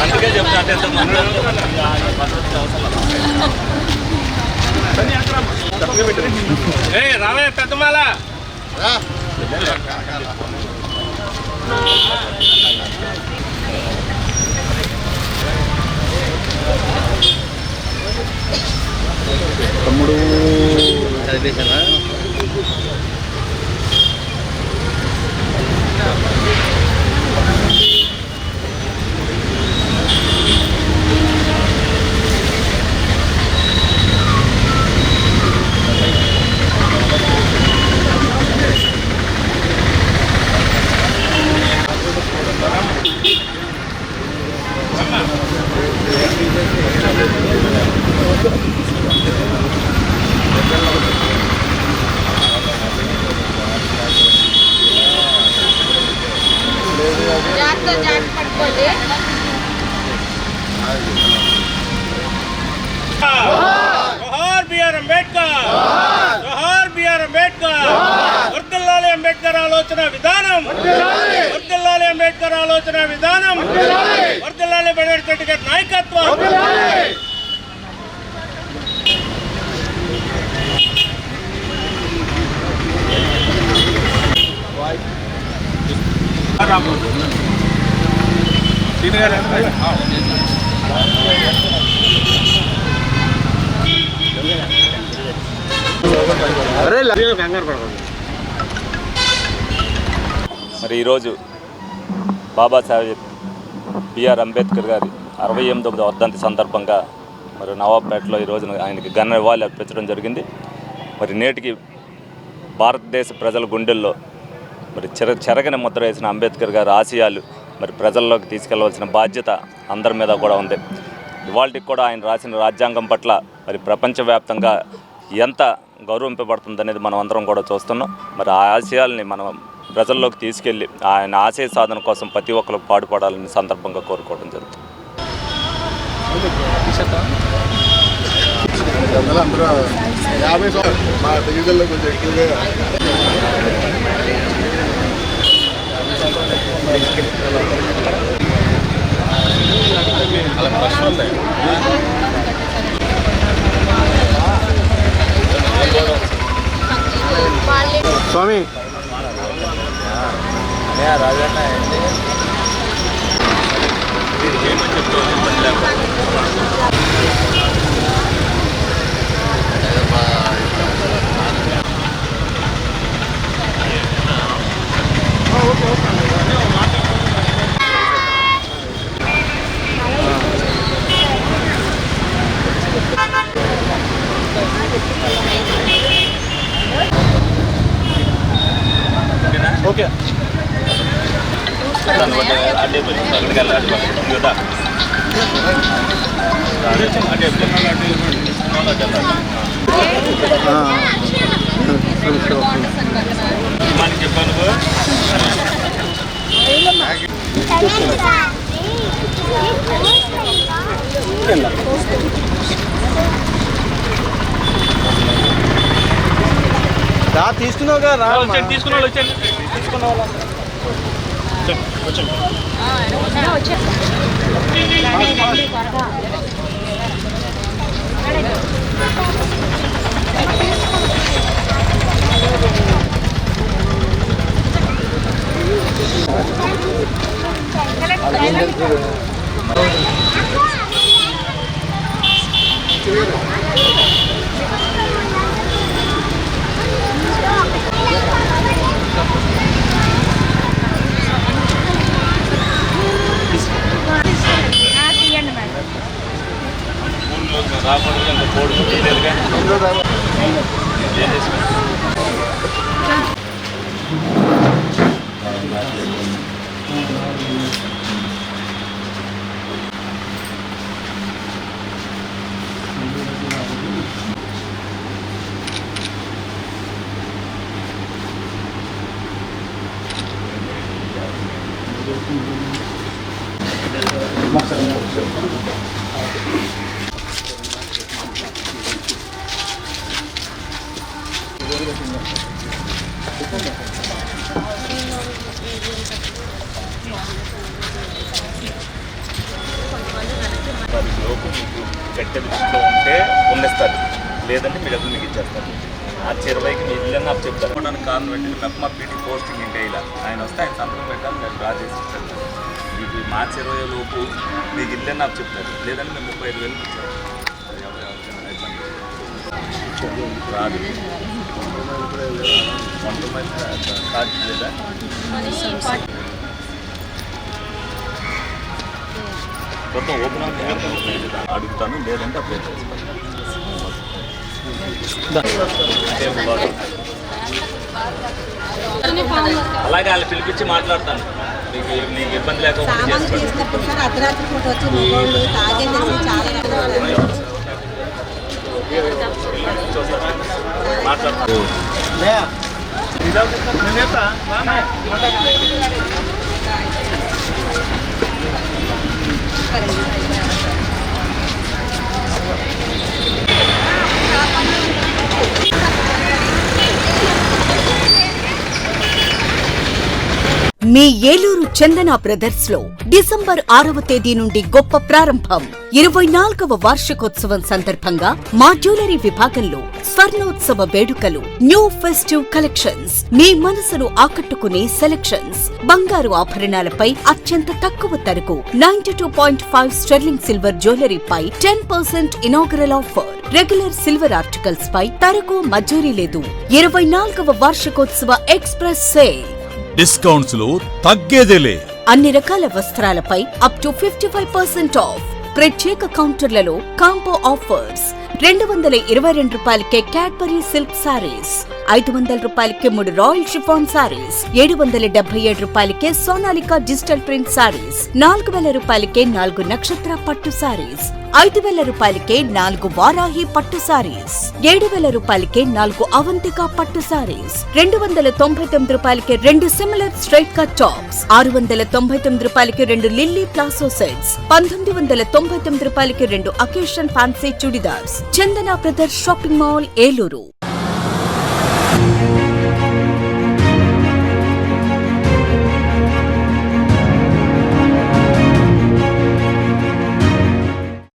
అందుకే చెప్తా రావే పెద్దమాల తమ్ముడు చదివేశారా? जोहार बीआर अंबेडकर, जोहार बीआर अंबेडकर, వర్ధిల్లాలి అంబేద్కర్ ఆలోచన విధానం, వర్ధిల్లాలి అంబేద్కర్ ఆలోచన విధానం, వర్ధిల్లాలి బెనర్జెట్టి గారి నాయకత్వం. మరి ఈరోజు బాబాసాహెబ్ బిఆర్ అంబేద్కర్ గారి 68వ వర్ధంతి సందర్భంగా మరి నవాబ్పేటలో ఈరోజు ఆయనకి ఘన నివాళులు అర్పించడం జరిగింది. మరి నేటికి భారతదేశ ప్రజల గుండెల్లో మరి చెరగని ముద్ర వేసిన అంబేద్కర్ గారి ఆశయాలు మరి ప్రజల్లోకి తీసుకెళ్లవలసిన బాధ్యత అందరి మీద కూడా ఉంది. ఇవాళకి కూడా ఆయన రాసిన రాజ్యాంగం పట్ల మరి ప్రపంచవ్యాప్తంగా ఎంత గౌరవింపబడుతుంది అనేది మనం అందరం కూడా చూస్తున్నాం. మరి ఆ ఆశయాల్ని మనం ప్రజల్లోకి తీసుకెళ్ళి ఆయన ఆశయ సాధన కోసం ప్రతి ఒక్కరు పాటుపడాలని సందర్భంగా కోరుకోవడం జరుగుతుంది. స్వామి రాజన్న ఓకే తీసుకున్నావు కదా తీసుకున్న వాళ్ళు వచ్చాను తీసుకున్న వాళ్ళ రాకూడదు కోడి తారీఖు లోపు మీకు కట్టే దృష్టిలో ఉంటే ఉన్నిస్తారు, లేదంటే మీ డబ్బులు మీకు ఇచ్చేస్తారు. మార్చి 20కి మీ ఇల్లు నాకు చెప్తారు. అనుకోవడానికి కారణం ఏంటంటే మెప్మా పీటీ పోస్టింగ్ ఇంకా ఇలా ఆయన వస్తే ఆయన సంతకం పెట్టాలి, నేను డ్రా చేసి ఇస్తాను. మీకు మార్చి 20 లోపు మీకు ఇల్లు నాకు చెప్తారు, లేదంటే మేము 35,000 ఇచ్చారు. రాదు కార్డు లేదా మొత్తం ఓపెన్ అడుగుతాను, లేదంటే అప్లై చేస్తాను. అలాగే వాళ్ళు పిలిపించి మాట్లాడతాను, మీకు ఇబ్బంది లేకపోతే అర్ధరాత్రి పూట వచ్చి మగవాళ్ళు తాగేసి చాలా మాట్లాడతాను. మీ ఏలూరు చందన బ్రదర్స్ లో డిసెంబర్ 6వ తేదీ నుండి గొప్ప ప్రారంభం. 24వ వార్షికోత్సవం సందర్భంగా మా జ్యువెలరీ విభాగంలో స్వర్ణోత్సవ వేడుకలు, న్యూ ఫెస్టివ్ కలెక్షన్స్, మీ మనసును ఆకట్టుకునే సెలెక్షన్స్, బంగారు ఆభరణాలపై అత్యంత తక్కువ ధరకు 92.5 స్టెర్లింగ్ సిల్వర్ జ్యువెలరీపై 10% inaugural offer. Regular silver articles పై తరకు మజూరీ లేదు. 24వ వార్షికోత్సవ ఎక్స్ప్రెస్ సేల్. డిస్కౌంట్స్ లో తగ్గేదేలే. అన్ని రకాల వస్త్రాలపై అప్ టు 55% ఆఫ్. ప్రత్యేక కౌంటర్లలో కాంబో ఆఫర్స్. 222 రూపాయలకే క్యాడ్బరీ సిల్క్ సారీస్, 500 రూపాయలకే 3 రాయల్ షిఫాన్ సారీస్, 777 రూపాయలకే సోనాలికా డిజిటల్ ప్రింట్ సారీస్, 4000 రూపాయలకే 4 నక్షత్ర పట్టు సారీస్, 5000 రూపాయలకే 4 వారాహి పట్టు సారీస్, 7000 రూపాయలకే 4 అవంతిక పట్టు సారీస్, 299 రూపాయలకే 2 సిమిలర్ స్ట్రైట్ కట్ టాప్స్, 699 రూపాయలకి 2 లిల్లీ ప్లాసో సెట్స్, 1999 రూపాయలకి 2 అకేషన్ ఫ్యాన్సీ చుడిదార్స్. చందన బ్రదర్స్ షాపింగ్ మాల్, ఏలూరు.